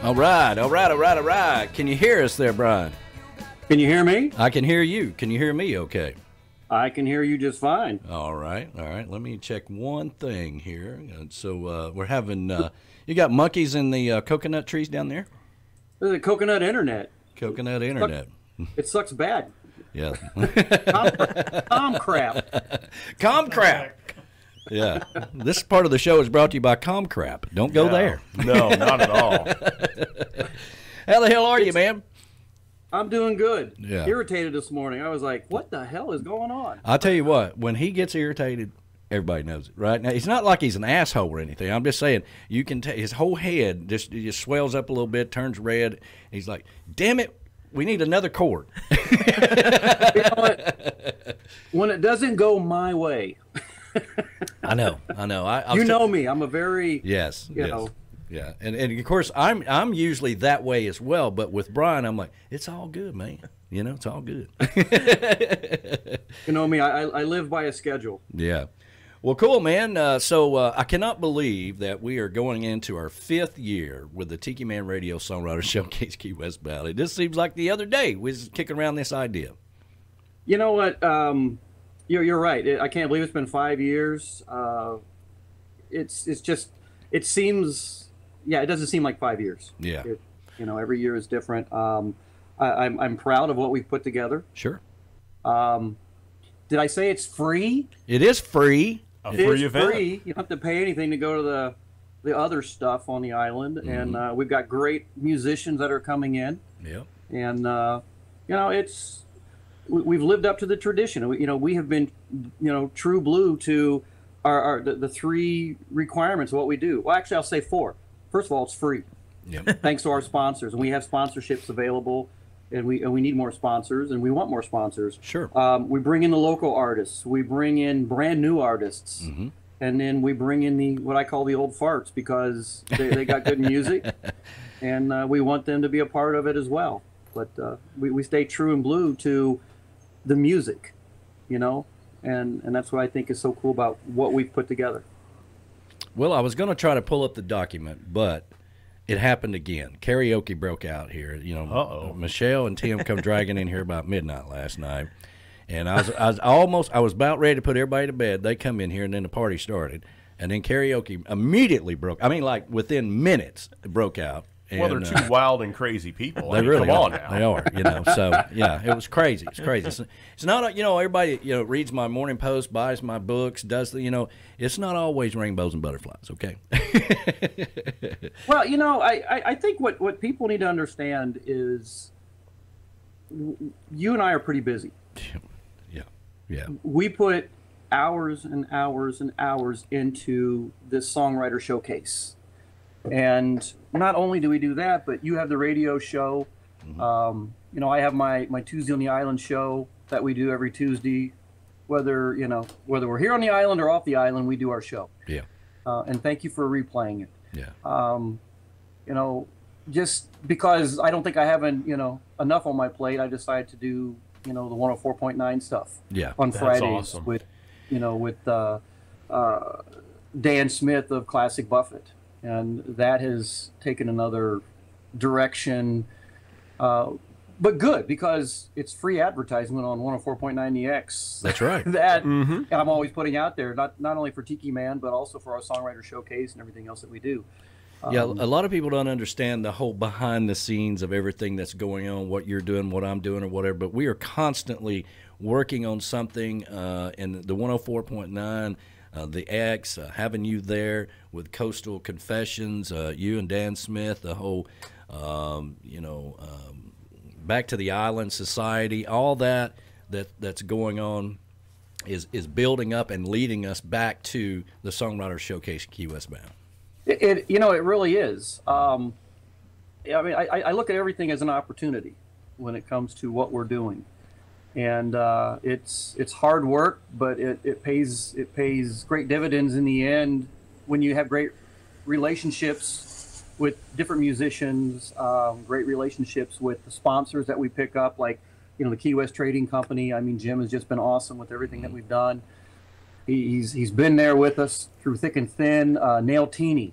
All right, all right, all right, all right. Can you hear us there, Brian? Can you hear me? I can hear you. Can you hear me okay? I can hear you just fine. All right, all right. Let me check one thing here. So we're having, you got monkeys in the coconut trees down there? There's a coconut internet. Coconut internet. It sucks bad. Yeah. Com crap. Com crap. Yeah. This part of the show is brought to you by Comcrap. Don't go there. No, not at all. How the hell are you, man? I'm doing good. Yeah. Irritated this morning. I was like, what the hell is going on? I'll tell you what, when he gets irritated, everybody knows it, right? Now, it's not like he's an asshole or anything. I'm just saying, you can his whole head just swells up a little bit, turns red. He's like, damn it, we need another chord. You know what? When it doesn't go my way. I know. You know me. I'm a very, yes, you yes. know. Yeah, and of course I'm usually that way as well. But with Brian, I'm like, it's all good, man. You know, it's all good. You know me. I live by a schedule. Yeah. Well, cool, man. So I cannot believe that we are going into our 5th year with the Tiki Man Radio Songwriters Showcase Key West Valley. This seems like the other day we was kicking around this idea. You know what? You're right. I can't believe it's been 5 years. It's just, it seems. Yeah, it doesn't seem like 5 years. Yeah. You know, every year is different. I'm proud of what we've put together. Sure. Did I say it's free? It is free. A free It's event. free. You don't have to pay anything to go to the other stuff on the island. Mm-hmm. And we've got great musicians that are coming in. Yeah. And, you know, we've lived up to the tradition. We have been, true blue to the 3 requirements of what we do. Well, actually, I'll say 4. First of all, it's free. Yep. Thanks to our sponsors, and we have sponsorships available, and we need more sponsors, and we want more sponsors. Sure. We bring in the local artists, we bring in brand new artists, Mm-hmm. and then we bring in what I call the old farts because they got good music, and we want them to be a part of it as well. But we stay true and blue to the music, and that's what I think is so cool about what we've put together. Well, I was going to try to pull up the document, but it happened again. Karaoke broke out here. Uh-oh. Michelle and Tim come dragging in here about midnight last night, and I was about ready to put everybody to bed. They come in here, and then the party started, and then karaoke immediately broke. I mean, like within minutes, it broke out. And, Well, they're 2 wild and crazy people. They I mean, really come are. on now. They are, So yeah, it was crazy. It's crazy. It's not, everybody, reads my morning post, buys my books, does the, it's not always rainbows and butterflies. Okay. Well, I think what people need to understand is you and I are pretty busy. Yeah. We put hours and hours and hours into this songwriter showcase. And not only do we do that, but you have the radio show. Mm-hmm. I have my Tuesday on the Island show that we do every Tuesday. Whether we're here on the island or off the island, we do our show. Yeah. And thank you for replaying it. Yeah. Just because I don't think I have enough on my plate, I decided to do the 104.9 stuff. Yeah. On That's Fridays awesome. with Dan Smith of Classic Buffett. And that has taken another direction, but good because it's free advertisement on 104.9 The X. That's right. That I'm always putting out there, not only for Tiki Man, but also for our songwriter showcase and everything else that we do. Yeah, a lot of people don't understand the whole behind the scenes of everything that's going on, what you're doing, what I'm doing, or whatever. But we are constantly working on something in the 104.9. The X, having you there with Coastal Confessions, you and Dan Smith, the whole, Back to the Island Society, all that's going on is building up and leading us back to the Songwriters Showcase Key West Bound. It really is. I look at everything as an opportunity when it comes to what we're doing. And it's hard work, but it pays great dividends in the end when you have great relationships with different musicians, great relationships with the sponsors that we pick up, like the Key West Trading Company. I mean, Jim has just been awesome with everything that we've done. He's been there with us through thick and thin. Nail Teeny,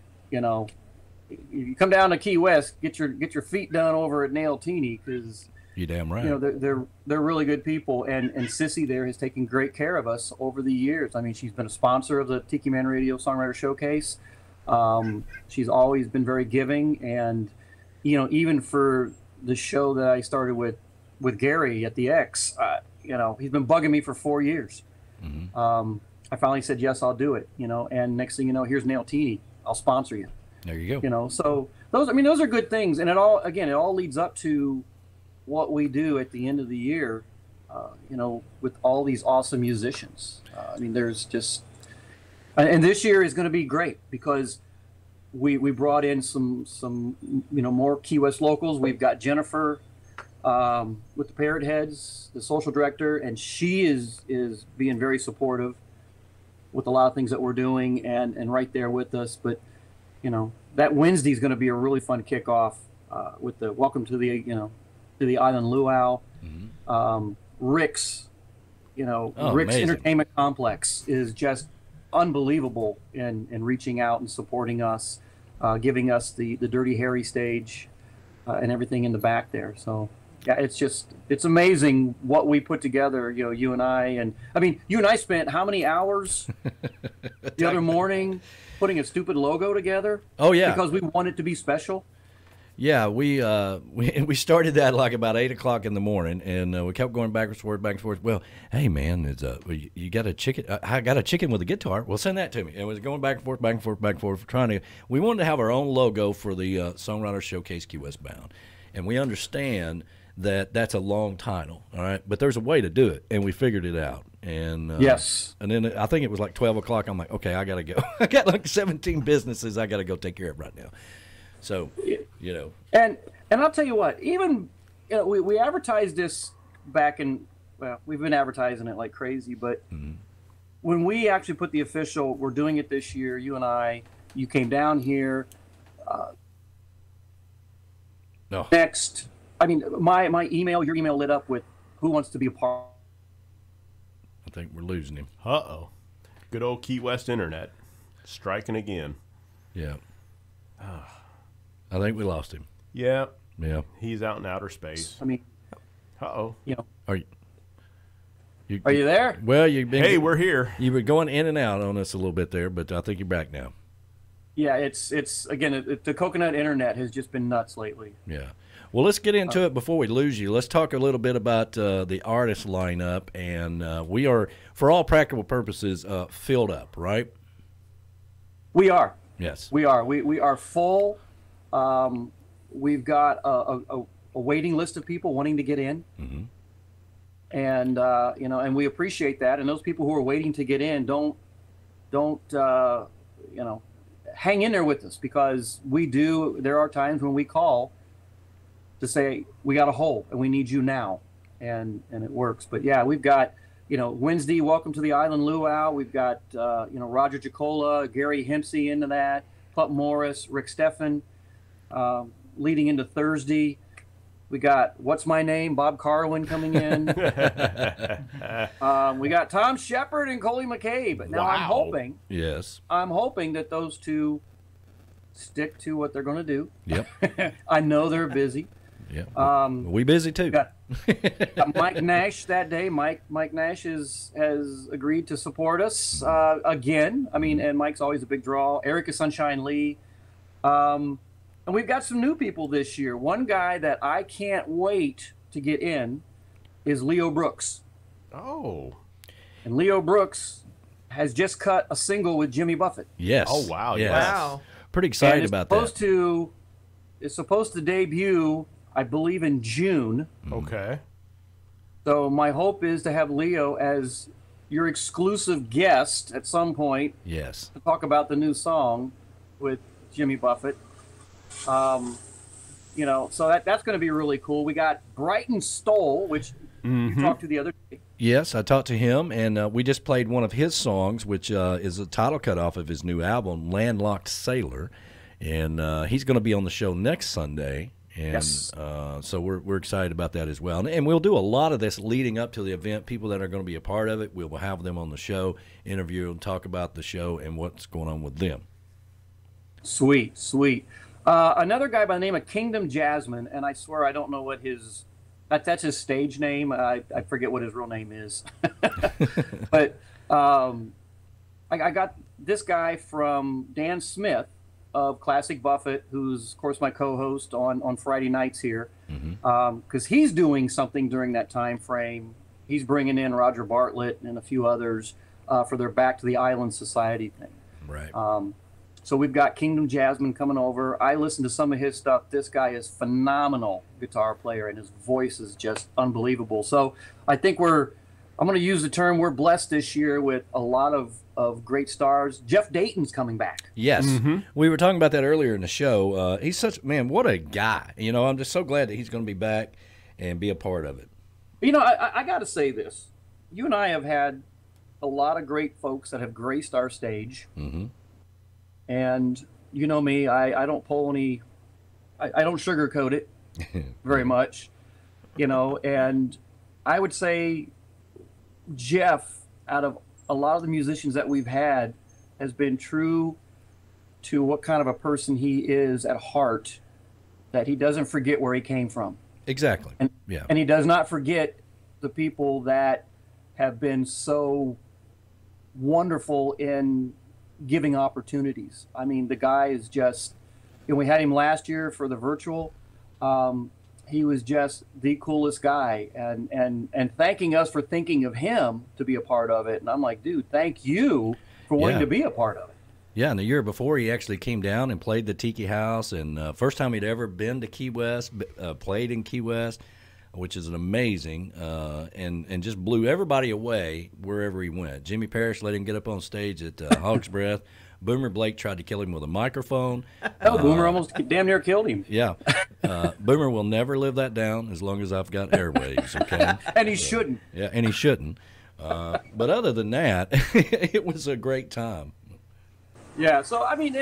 you come down to Key West, get your feet done over at Nail Teeny, because You damn right. you know they're really good people, and Sissy there has taken great care of us over the years. I mean, she's been a sponsor of the Tiki Man Radio Songwriter Showcase. She's always been very giving, and you know, even for the show that I started with Gary at the X, you know, he's been bugging me for 4 years. I finally said yes, I'll do it. You know, and next thing you know, here's Nail Teeny. I'll sponsor you. There you go. You know, so those are good things, and it all leads up to what we do at the end of the year. You know, with all these awesome musicians. I mean, there's just, and this year is going to be great because we brought in some you know, more Key West locals. We've got Jennifer with the Parrot Heads, the social director, and she is being very supportive with a lot of things that we're doing, and right there with us. But you know, that Wednesday is going to be a really fun kickoff with the Welcome to the Island Luau. Rick's, you know, Rick's amazing. Entertainment Complex is just unbelievable in reaching out and supporting us, giving us the Dirty Harry stage and everything in the back there. So yeah, it's amazing what we put together, you know, you and I mean, you and I spent how many hours the other morning putting a stupid logo together? Oh yeah, because we want it to be special. Yeah, we started that like about 8 o'clock in the morning, and we kept going back and forth. Well, hey man, you got a chicken? I got a chicken with a guitar. Well, send that to me. And it was going back and forth, trying to. We wanted to have our own logo for the Songwriters Showcase Key West Bound, and we understand that that's a long title, all right. But there's a way to do it, and we figured it out. And yes, and then I think it was like 12 o'clock. I'm like, okay, I gotta go. I got like 17 businesses I gotta go take care of right now. So, you know, and I'll tell you what, even, you know, we advertised this back in, well, we've been advertising it like crazy, but when we actually put the official, we're doing it this year, you and I, you came down here. Next, I mean, my email, your email lit up with who wants to be a part. I think we're losing him. Uh-oh. Good old Key West internet. Striking again. Yeah. I think we lost him. Yeah. Yeah. He's out in outer space. I mean, Uh-oh. you know. Are you there? Well, you've been. Hey, we're here. You were going in and out on us a little bit there, but I think you're back now. Yeah, it's again, the coconut internet has just been nuts lately. Yeah. Well, let's get into it before we lose you. Let's talk a little bit about the artist lineup, and we are, for all practical purposes, filled up, right? We are. Yes. We are. We are full. We've got a waiting list of people wanting to get in, and you know, and we appreciate that. And those people who are waiting to get in, don't you know, hang in there with us, because we do. There are times when we call to say we got a hole and we need you now, and it works. But yeah, we've got, you know, Wednesday, Welcome to the Island Luau. We've got you know, Roger Jacola, Gary Hempsey into that, Pup Morris, Rick Steffen. Leading into Thursday, we got What's My Name, Bob Carwin coming in. We got Tom Shepard and Coley McCabe. But now Wow. I'm hoping that those two stick to what they're going to do. Yep. I know they're busy. Yeah. We busy too. Got Mike Nash that day. Mike Nash has agreed to support us again. I mean, and Mike's always a big draw. Erica Sunshine Lee. And we've got some new people this year. One guy that I can't wait to get in is Leo Brooks. Oh. And Leo Brooks has just cut a single with Jimmy Buffett. Yes. Oh, wow. Yes. Wow. Pretty excited about that. It's supposed to debut, I believe, in June. Okay. So my hope is to have Leo as your exclusive guest at some point. Yes. To talk about the new song with Jimmy Buffett. You know, so that's going to be really cool. We got Brighten Stoll, which you talked to the other day. Yes, I talked to him, and we just played one of his songs, which is a title cut off of his new album, Landlocked Sailor. And he's going to be on the show next Sunday. And Yes. So we're excited about that as well. And we'll do a lot of this leading up to the event. People that are going to be a part of it, we will have them on the show, interview them, talk about the show and what's going on with them. Sweet, sweet. Another guy by the name of Kingdom Jasmine, and I swear I don't know what that's his stage name. I forget what his real name is. But I got this guy from Dan Smith of Classic Buffett, who's of course my co-host on Friday nights here, because he's doing something during that time frame. He's bringing in Roger Bartlett and a few others for their Back to the Island Society thing. Right. So we've got Kingdom Jasmine coming over. I listen to some of his stuff. This guy is phenomenal guitar player, and his voice is just unbelievable. So I think I'm going to use the term, we're blessed this year with a lot of great stars. Jeff Dayton's coming back. Yes. We were talking about that earlier in the show. He's man, what a guy. You know, I'm just so glad that he's going to be back and be a part of it. You know, I got to say this. You and I have had a lot of great folks that have graced our stage. And you know me, I don't pull any, I don't sugarcoat it very much, you know, and I would say Jeff, out of a lot of the musicians that we've had, has been true to what kind of a person he is at heart, that he doesn't forget where he came from. Exactly. And, and he does not forget the people that have been so wonderful in giving opportunities. I mean, the guy is just, you know, we had him last year for the virtual. He was just the coolest guy, and thanking us for thinking of him to be a part of it. And I'm like, dude, thank you for wanting to be a part of it. Yeah, and the year before he actually came down and played the Tiki House, and first time he'd ever been to Key West, played in Key West, which is an amazing, and just blew everybody away wherever he went. Jimmy Parrish let him get up on stage at Hog's Breath. Boomer Blake tried to kill him with a microphone. Oh, Boomer almost damn near killed him. Yeah. Boomer will never live that down as long as I've got airwaves, okay? And he shouldn't. Yeah, and he shouldn't. But other than that, it was a great time. Yeah, so, I mean,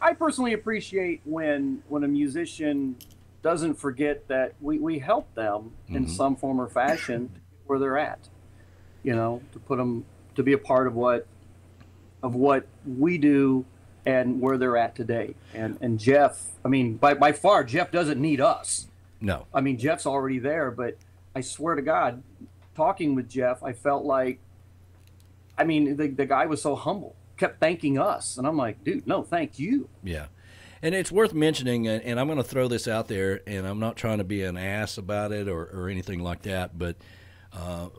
I personally appreciate when a musician doesn't forget that we help them in some form or fashion to get where they're at, you know, to put them to be a part of what we do and where they're at today. And Jeff, I mean, by far, Jeff doesn't need us. No. I mean, Jeff's already there, but I swear to God, talking with Jeff, I felt like, I mean, the guy was so humble, kept thanking us, and I'm like, dude, no, thank you. Yeah. And it's worth mentioning, and I'm going to throw this out there, and I'm not trying to be an ass about it or anything like that, but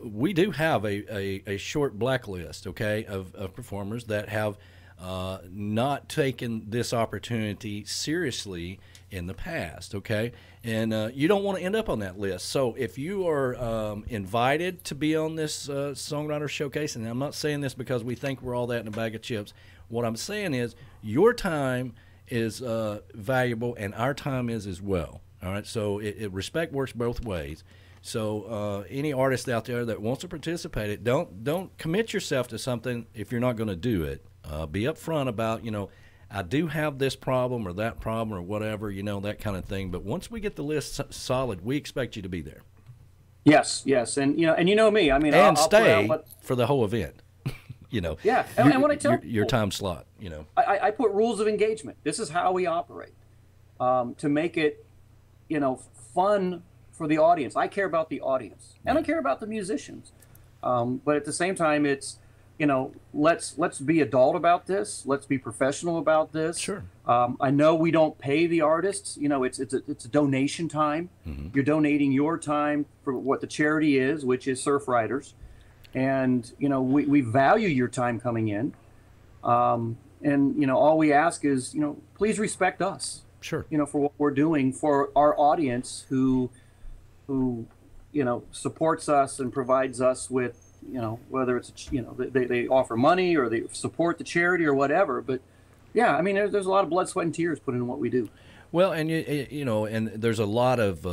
we do have a short blacklist, okay, of performers that have not taken this opportunity seriously in the past, okay? And you don't want to end up on that list. So if you are invited to be on this Songwriter Showcase, and I'm not saying this because we think we're all that in a bag of chips, what I'm saying is your time is valuable, and our time is as well. All right, so respect works both ways. So any artist out there that wants to participate, don't commit yourself to something if you're not going to do it. Be upfront about, you know, I do have this problem or that problem or whatever, you know, that kind of thing. But once we get the list solid, we expect you to be there. Yes, and you know me. I mean, and I'll stay for the whole event. You know, yeah, and what I tell your time slot, you know, I put rules of engagement. This is how we operate to make it, you know, fun for the audience. I care about the audience, and I care about the musicians. But at the same time, it's, you know, let's be adult about this. Let's be professional about this. Sure. I know we don't pay the artists. You know, it's a donation time. You're donating your time for what the charity is, which is Surfriders. And, you know, we value your time coming in. And, you know, all we ask is, you know, please respect us. Sure. You know, for what we're doing for our audience who, you know, supports us and provides us with, you know, whether it's, you know, they offer money or they support the charity or whatever. But, yeah, I mean, there's a lot of blood, sweat, and tears put into what we do. Well, and, you know, and there's a lot of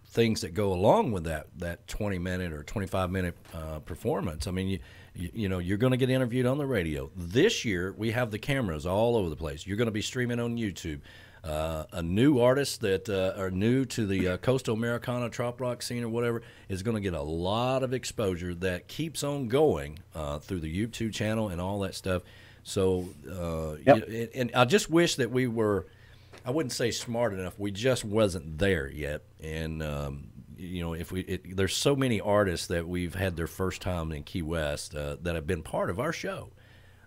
things that go along with that 20-minute or 25-minute performance. I mean, you know, you're going to get interviewed on the radio. This year, we have the cameras all over the place. You're going to be streaming on YouTube. A new artist that are new to the coastal Americana trop rock scene or whatever is going to get a lot of exposure that keeps on going through the YouTube channel and all that stuff. So, and I just wish that we were, I wouldn't say smart enough, we just wasn't there yet. And, there's so many artists that we've had their first time in Key West that have been part of our show.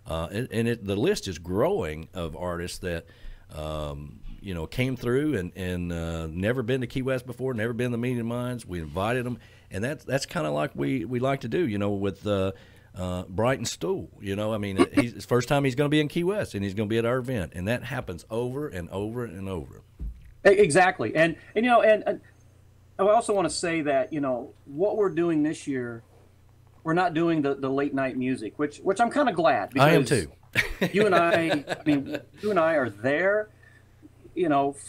The list is growing of artists that, came through and never been to Key West before, never been to the Meeting of Minds. We invited them, and that's kind of like we like to do, with Brighten Stool. It's the first time he's going to be in Key West, and he's going to be at our event, and that happens over and over and over. Exactly, and I also want to say that what we're doing this year, we're not doing the late night music, which I'm kind of glad. Because I am too. you and I are there,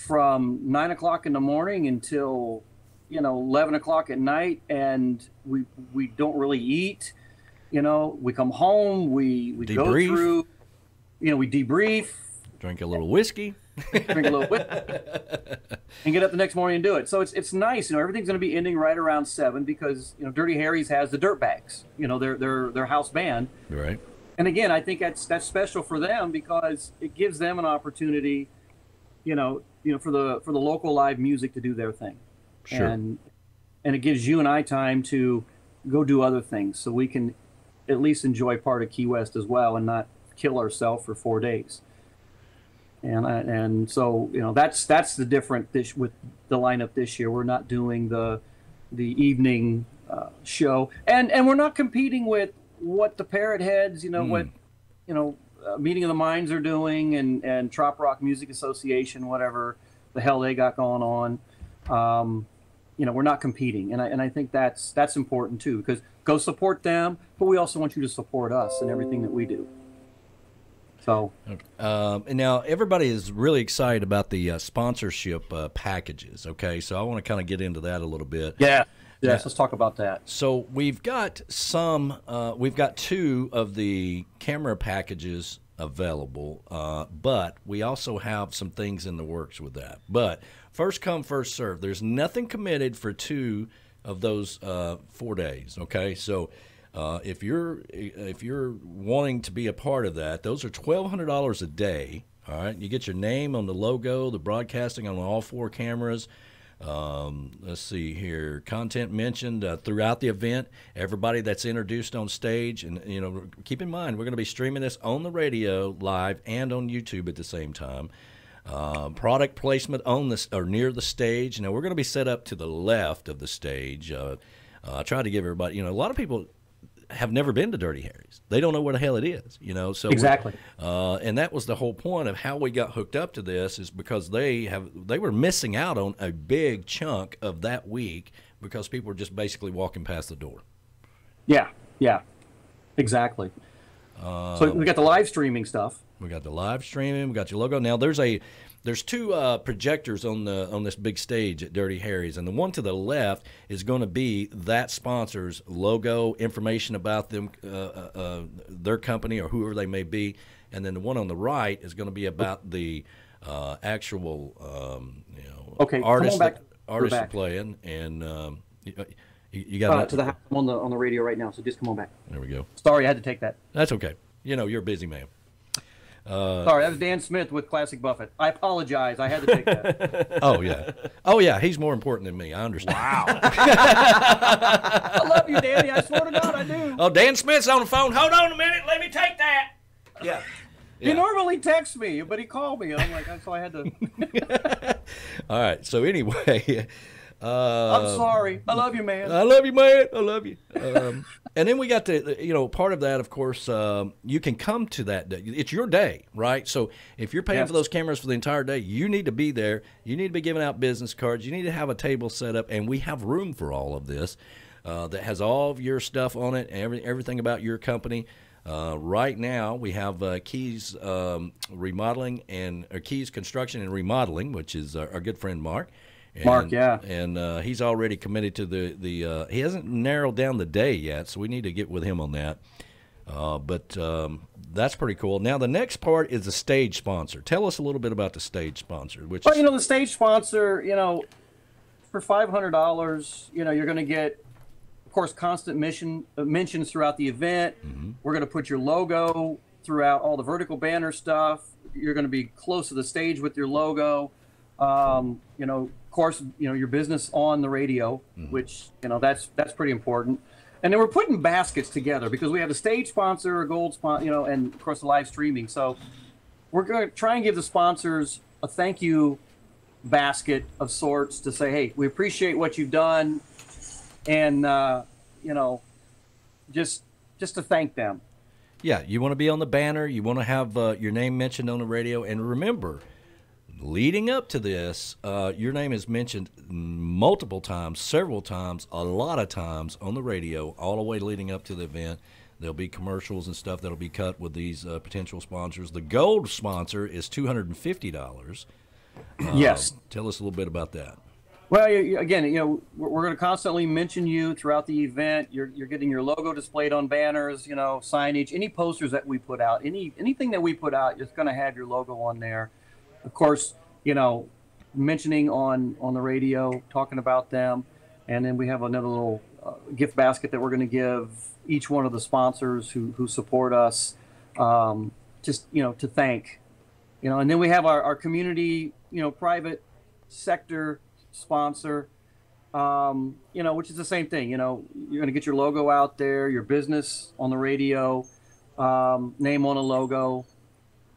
from 9 o'clock in the morning until 11 o'clock at night, and we don't really eat. We come home, we go through, we debrief, drink a little whiskey, and get up the next morning and do it. So it's nice. Everything's going to be ending right around 7 because Dirty Harry's has the Dirtbags, their house band. Right. And again, I think that's special for them because it gives them an opportunity, for the local live music to do their thing. Sure. And it gives you and I time to go do other things so we can at least enjoy part of Key West as well and not kill ourselves for 4 days. And so that's the difference with the lineup this year. We're not doing the evening show, and we're not competing with what the Parrot Heads, Meeting of the Minds are doing, and Trop Rock Music Association, whatever the hell they got going on. We're not competing, and I think that's important too, because go support them, but we also want you to support us and everything that we do. So, and now everybody is really excited about the sponsorship packages. Okay, so I want to kind of get into that a little bit. Yeah. Yes, let's talk about that. So we've got we've got 2 of the camera packages available, but we also have some things in the works with that. But first come, first serve. There's nothing committed for 2 of those 4 days. Okay, so if you're wanting to be a part of that, those are $1,200 a day. All right, you get your name on the logo, the broadcasting on all 4 cameras. Let's see here. Content mentioned throughout the event. Everybody that's introduced on stage, and keep in mind we're going to be streaming this on the radio live and on YouTube at the same time. Product placement on this or near the stage. Now we're going to be set up to the left of the stage. I try to give everybody. A lot of people have never been to Dirty Harry's. They don't know what the hell it is, So exactly. And that was the whole point of how we got hooked up to this, is because they were missing out on a big chunk of that week because people were just basically walking past the door. Yeah, exactly. So we got the live streaming stuff. We got the live streaming. We got your logo. Now there's 2 projectors on this big stage at Dirty Harry's, and the one to the left is going to be that sponsor's logo, information about them, their company or whoever they may be, and then the one on the right is going to be about the actual artists that are playing. And you got to the house. I'm on the radio right now, so just come on back. There we go. Sorry, I had to take that. That's okay. You're a busy man. Sorry, that was Dan Smith with Classic Buffett. I apologize. I had to take that. Oh yeah. He's more important than me. I understand. Wow. I love you, Danny. I swear to God, I do. Oh, Dan Smith's on the phone. Hold on a minute. Let me take that. Yeah. He normally texts me, but he called me. I'm like, so I had to. All right. So anyway. I'm sorry. I love you, man. I love you, man. I love you. And then we got to, part of that, of course, you can come to that day. It's your day, right? So if you're paying for those cameras for the entire day, you need to be there. You need to be giving out business cards. You need to have a table set up, and we have room for all of this that has all of your stuff on it, everything about your company. Right now, we have Keys Remodeling or Keys Construction and Remodeling, which is our good friend Mark. And he's already committed to the he hasn't narrowed down the day yet, so we need to get with him on that. But that's pretty cool. Now, the next part is the stage sponsor. Tell us a little bit about the stage sponsor. The stage sponsor, for $500, you're going to get, of course, constant mentions throughout the event. Mm-hmm. We're going to put your logo throughout all the vertical banner stuff. You're going to be close to the stage with your logo. You know, of course, you know, your business on the radio, which, you know, that's pretty important. And then we're putting baskets together because we have a stage sponsor, a gold sponsor, you know, and of course the live streaming. So we're going to try and give the sponsors a thank you basket of sorts to say, hey, we appreciate what you've done, and you know, just to thank them. Yeah, you want to be on the banner. You want to have your name mentioned on the radio. And remember, leading up to this, your name is mentioned multiple times, several times, a lot of times on the radio, all the way leading up to the event. There'll be commercials and stuff that'll be cut with these potential sponsors. The gold sponsor is $250. Yes. Tell us a little bit about that. Well, again, you know, we're going to constantly mention you throughout the event. You're getting your logo displayed on banners, you know, signage, any posters that we put out, anything that we put out, it's going to have your logo on there. Of course, you know, mentioning on the radio, talking about them, and then we have another little gift basket that we're going to give each one of the sponsors who support us, just, you know, to thank, you know. And then we have our community, you know, private sector sponsor, you know, which is the same thing. You know, you're going to get your logo out there, your business on the radio, name on a logo.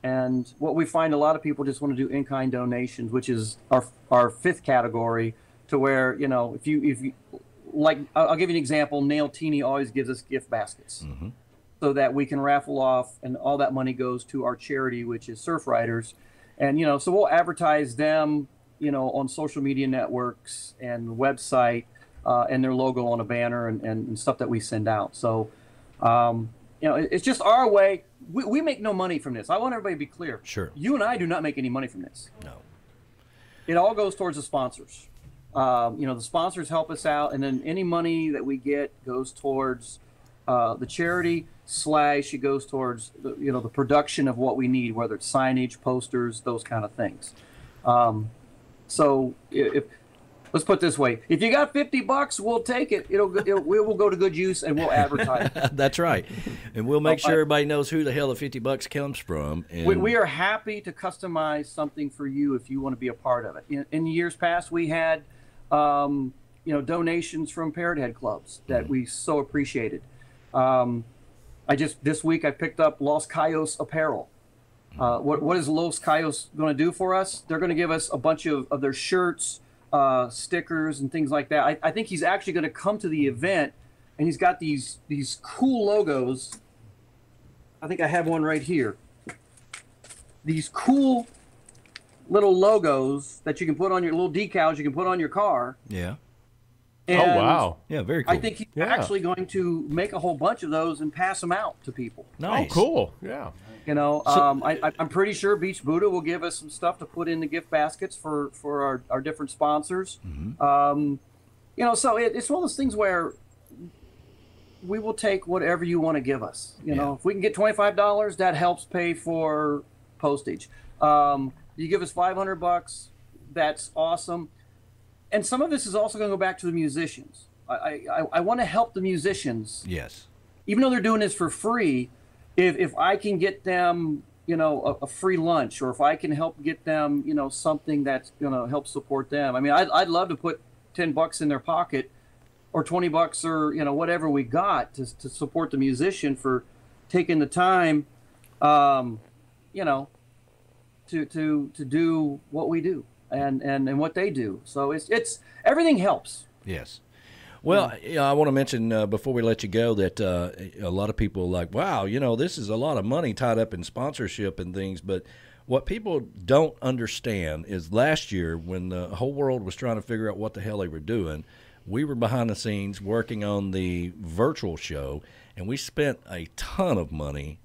And what we find, a lot of people just want to do in-kind donations, which is our fifth category, to where, you know, if you like, I'll give you an example. Nail Teeny always gives us gift baskets so that we can raffle off, and all that money goes to our charity, which is Surfriders. And, you know, so we'll advertise them, you know, on social media networks and website, and their logo on a banner and stuff that we send out. So, you know, it's just our way. We make no money from this. I want everybody to be clear. Sure. You and I do not make any money from this. No. It all goes towards the sponsors. You know, the sponsors help us out, and then any money that we get goes towards the charity / it goes towards the, you know, the production of what we need, whether it's signage, posters, those kind of things. So let's put it this way: if you got $50, we'll take it. We will go to good use, and we'll advertise. That's right, and we'll make sure everybody knows who the hell the $50 comes from. And we are happy to customize something for you if you want to be a part of it. In years past, we had, you know, donations from Parrot Head clubs that we so appreciated. This week I picked up Los Cayos apparel. What is Los Cayos going to do for us? They're going to give us a bunch of their shirts, stickers, and things like that. I think he's actually going to come to the event, and he's got these cool logos. I think I have one right here. These cool little logos that you can put on your little decals you can put on your car. Yeah. And oh, wow. Yeah, very cool. I think he's actually going to make a whole bunch of those and pass them out to people. Nice. Oh, cool. Yeah. You know, I'm pretty sure Beach Buddha will give us some stuff to put in the gift baskets for our different sponsors. You know, so it's one of those things where we will take whatever you want to give us. You know, if we can get $25, that helps pay for postage. You give us $500, that's awesome. And some of this is also going to go back to the musicians. I want to help the musicians. Yes. Even though they're doing this for free, if I can get them, you know, a free lunch, or if I can help get them, you know, something that's going to help support them. I mean, I'd love to put $10 in their pocket, or $20, or, you know, whatever we got to support the musician for taking the time, you know, to do what we do. And what they do. So it's everything helps. Yes. Well, I want to mention before we let you go that a lot of people are like, wow, you know, this is a lot of money tied up in sponsorship and things. But what people don't understand is last year, when the whole world was trying to figure out what the hell they were doing, we were behind the scenes working on the virtual show, and we spent a ton of money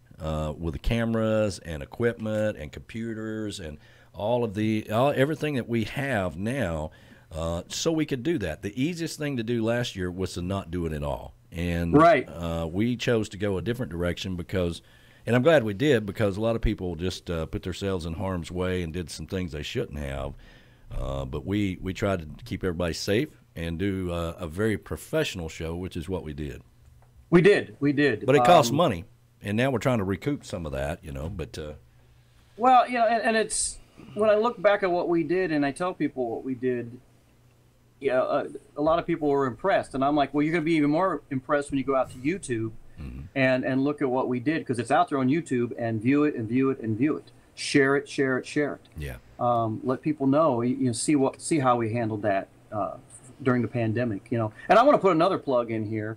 with the cameras and equipment and computers and everything that we have now, so we could do that. The easiest thing to do last year was to not do it at all. And we chose to go a different direction because, and I'm glad we did, because a lot of people just put themselves in harm's way and did some things they shouldn't have. But we tried to keep everybody safe and do a very professional show, which is what we did. We did. But it costs money. And now we're trying to recoup some of that, but Well, and it's when I look back at what we did, and I tell people what we did. A lot of people were impressed, and I'm like, well, you're going to be even more impressed when you go out to YouTube and look at what we did, because it's out there on YouTube, and view it and view it and view it, share it, share it, share it. Yeah. Let people know, see how we handled that during the pandemic, And I want to put another plug in here.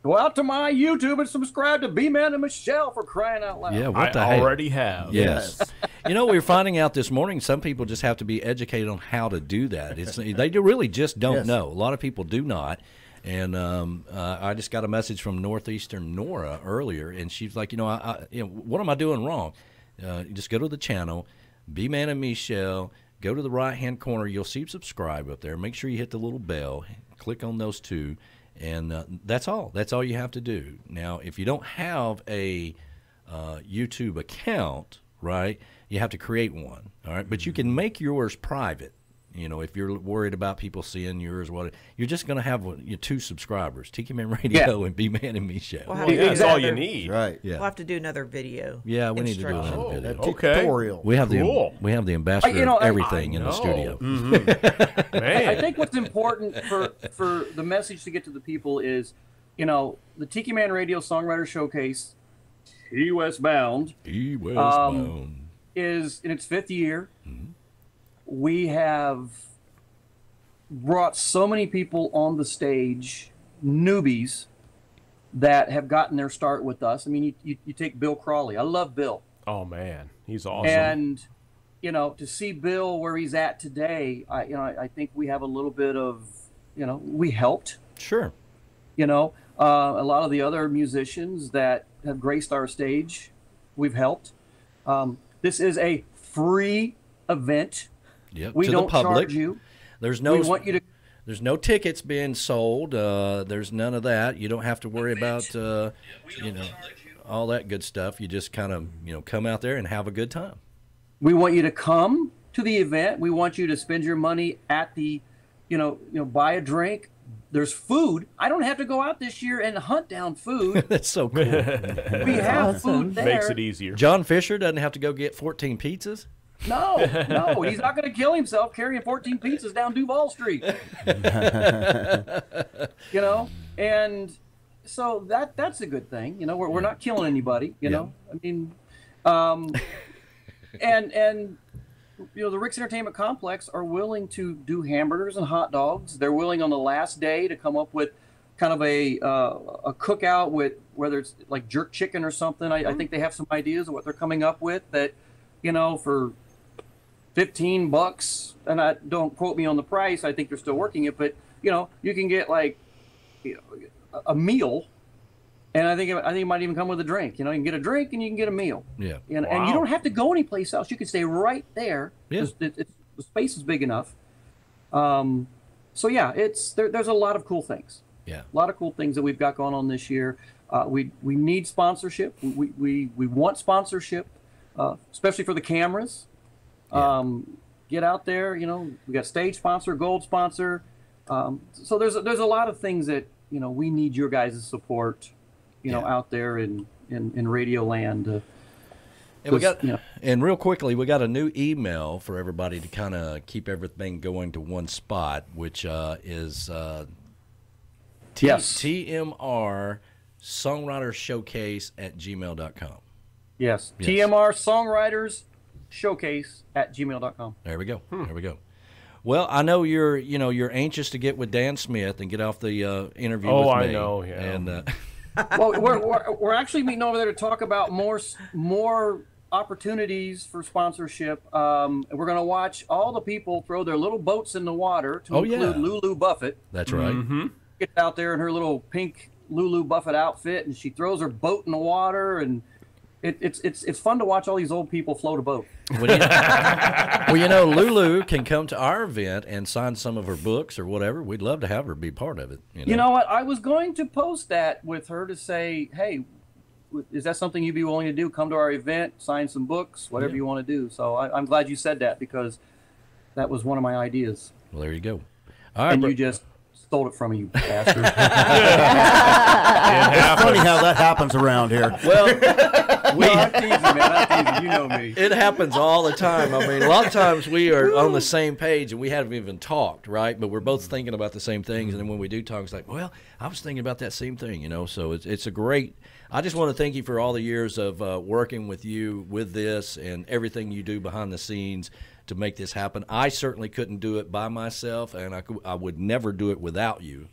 Go out to my YouTube and subscribe to B-Man and Michelle, for crying out loud. Yeah, what the I heck? already have. Yes. We were finding out this morning, some people just have to be educated on how to do that. They really just don't know. A lot of people do not. And I just got a message from Northeastern Nora earlier, and she's like, what am I doing wrong? You just go to the channel, B-Man and Michelle, go to the right-hand corner. You'll see subscribe up there. Make sure you hit the little bell. Click on those two. And that's all. That's all you have to do. Now, if you don't have a YouTube account, right, you have to create one, all right? But you can make yours private. If you're worried about people seeing yours, you're just going to have two subscribers, Tiki Man Radio and B-Man and Michelle. That's all you need. Right. We'll have to do another video. Yeah, we need to do another video. Tutorial. We have the ambassador of everything in the studio. Mm-hmm. Man. I think what's important for the message to get to the people is, the Tiki Man Radio Songwriter Showcase, Key West Bound, is in its 5th year. Mm-hmm. We have brought so many people on the stage, newbies, that have gotten their start with us. I mean, you take Bill Crawley. I love Bill. Oh, man. He's awesome. And, to see Bill where he's at today, I think we have a little bit of, we helped. Sure. A lot of the other musicians that have graced our stage, we've helped. This is a free event. Yep, we to don't the public. charge you. There's we want you to. There's no tickets being sold. There's none of that. You don't have to worry about all that good stuff. You just kind of come out there and have a good time. We want you to come to the event. We want you to spend your money at the, buy a drink. There's food. I don't have to go out this year and hunt down food. That's so cool. We have food there. Makes it easier. John Fisher doesn't have to go get 14 pizzas. No, he's not going to kill himself carrying 14 pizzas down Duval Street. And so that's a good thing. We're not killing anybody. You know, I mean, and the Rick's Entertainment Complex are willing to do hamburgers and hot dogs. They're willing on the last day to come up with kind of a cookout with whether it's like jerk chicken or something. I think they have some ideas of what they're coming up with that, for $15, and I don't quote me on the price. I think they're still working it, but you can get like a meal, and I think it might even come with a drink. You can get a drink and you can get a meal. Yeah. And you don't have to go anyplace else. You can stay right there. Yeah. The space is big enough. So yeah, there's a lot of cool things. Yeah. A lot of cool things that we've got going on this year. We need sponsorship. We want sponsorship, especially for the cameras. Yeah. Get out there. We got stage sponsor, gold sponsor. So there's a lot of things that we need your guys' support. Out there in Radio Land. And real quickly, we got a new email for everybody to kind of keep everything going to one spot, which is TMR Songwriters Showcase at gmail.com. Yes. TMR Songwriters Showcase at gmail.com. There we go. There we go. Well, I know you're anxious to get with Dan Smith and get off the interview with me. Oh, I know. Yeah. And well, we're actually meeting over there to talk about more opportunities for sponsorship. We're going to watch all the people throw their little boats in the water to include Lulu Buffett. That's right. Mm-hmm. Gets out there in her little pink Lulu Buffett outfit, and she throws her boat in the water, and it's fun to watch all these old people float a boat. Well, Lulu can come to our event and sign some of her books or whatever. We'd love to have her be part of it. You know what? I was going to post that with her to say, hey, is that something you'd be willing to do? Come to our event, sign some books, whatever you want to do. So I'm glad you said that, because that was one of my ideas. Well, there you go. All right, and you just stole it from you, bastard. It's funny how that happens around here. Well, No, I'm teasing, man. I'm teasing. You know me. it happens all the time. I mean, a lot of times we are on the same page and we haven't even talked, right? But we're both thinking about the same things. And then when we do talk, it's like, well, I was thinking about that same thing, you know? So it's a great, I just want to thank you for all the years of working with you with this and everything you do behind the scenes to make this happen. I certainly couldn't do it by myself, and I would never do it without you.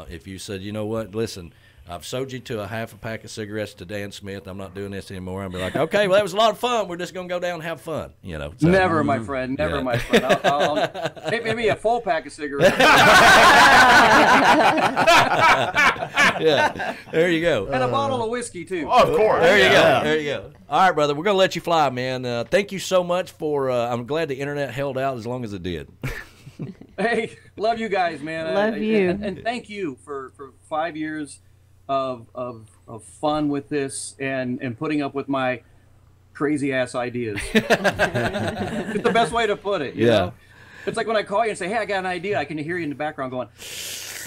If you said, you know what, listen, I've sold you to a half a pack of cigarettes to Dan Smith. I'm not doing this anymore. I'll be like, okay, well, that was a lot of fun. We're just going to go down and have fun, you know. So, Never, my friend. Never, Yeah. my friend. I'll maybe a full pack of cigarettes. yeah, there you go. And a bottle of whiskey, too. Of course. There you Yeah. go. There you go. All right, brother. We're going to let you fly, man. Thank you so much for I'm glad the internet held out as long as it did. Hey, love you guys, man. Love you. And thank you for 5 years of fun with this and putting up with my crazy ass ideas. It's the best way to put it. You Yeah. know? It's like when I call you and say, hey, I got an idea. I can hear you in the background going,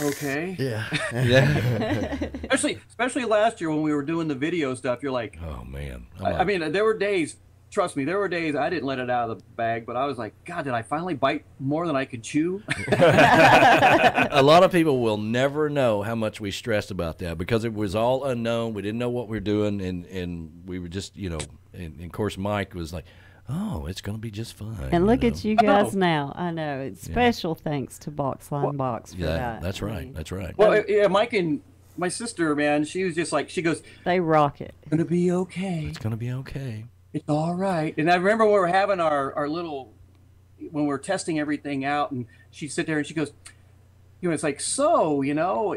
okay. Yeah. Yeah. Especially last year when we were doing the video stuff, you're like, Oh, man. I mean, there were days, trust me, there were days I didn't let it out of the bag, but I was like, God, did I finally bite more than I could chew? A lot of people will never know how much we stressed about that because it was all unknown. We didn't know what we were doing, and we were just, you know, and of course Mike was like, oh, it's going to be just fine. And look know? at you guys now. I know. It's special thanks to Boxline Box for Yeah, that. that's I right. mean, That's right. Well, yeah, Mike and my sister, man, she was just like, she goes, They rock it. gonna be okay. It's going to be okay. It's all right. And I remember when we were having our little, when we were testing everything out, and she'd sit there and she goes, you know, it's like, so, you know,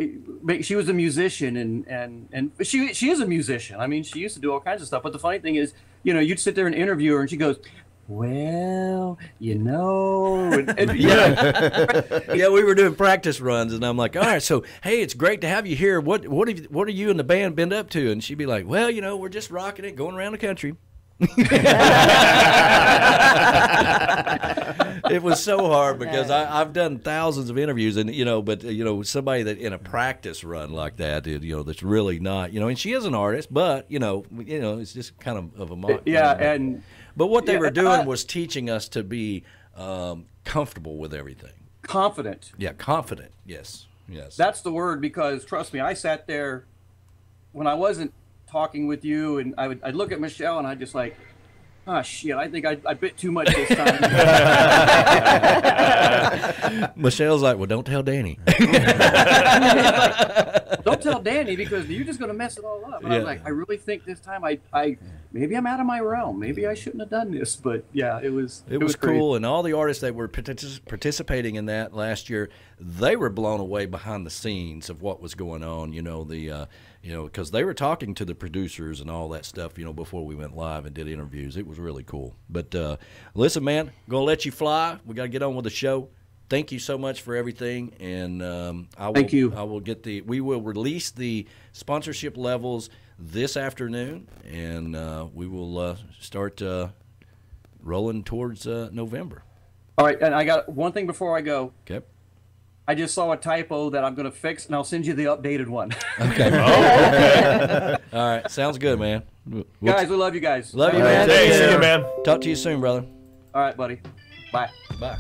she was a musician and she is a musician. I mean, she used to do all kinds of stuff. But the funny thing is, you know, you'd sit there and interview her and she goes, well, you know, and Yeah, we were doing practice runs, and I'm like, all right, so hey, it's great to have you here. What are you and the band been up to? And she'd be like, well, you know, we're just rocking it, going around the country. It was so hard because I've done thousands of interviews, and you know, but you know, somebody that in a practice run like that, you know, that's really not, you know, and she is an artist, but you know, it's just kind of a mock. yeah, and but what they yeah, were doing was teaching us to be comfortable with everything. confident. Yeah, confident. Yes, yes. That's the word, because trust me, I sat there when I wasn't talking with you, and I'd look at Michelle and I'd just like, oh shit, I think I bit too much this time. Michelle's like, well, don't tell Danny. Don't tell Danny because you're just going to mess it all up. And I was Yeah. like, I really think this time I maybe I'm out of my realm. Maybe I shouldn't have done this. But yeah, it was It was crazy. cool, and all the artists that were participating in that last year, they were blown away behind the scenes of what was going on. You know, because they were talking to the producers and all that stuff. You know, before we went live and did interviews, it was really cool. But listen, man, I'm gonna let you fly. We got to get on with the show. Thank you so much for everything, and Thank you. We will release the sponsorship levels this afternoon, and we will start rolling towards November. All right, and I got one thing before I go. Okay. I just saw a typo that I'm going to fix, and I'll send you the updated one. Okay. All right. Sounds good, man. Guys, we love you guys. Love you, All man. right. Hey, see you, man. Talk to you soon, brother. All right, buddy. Bye. Bye.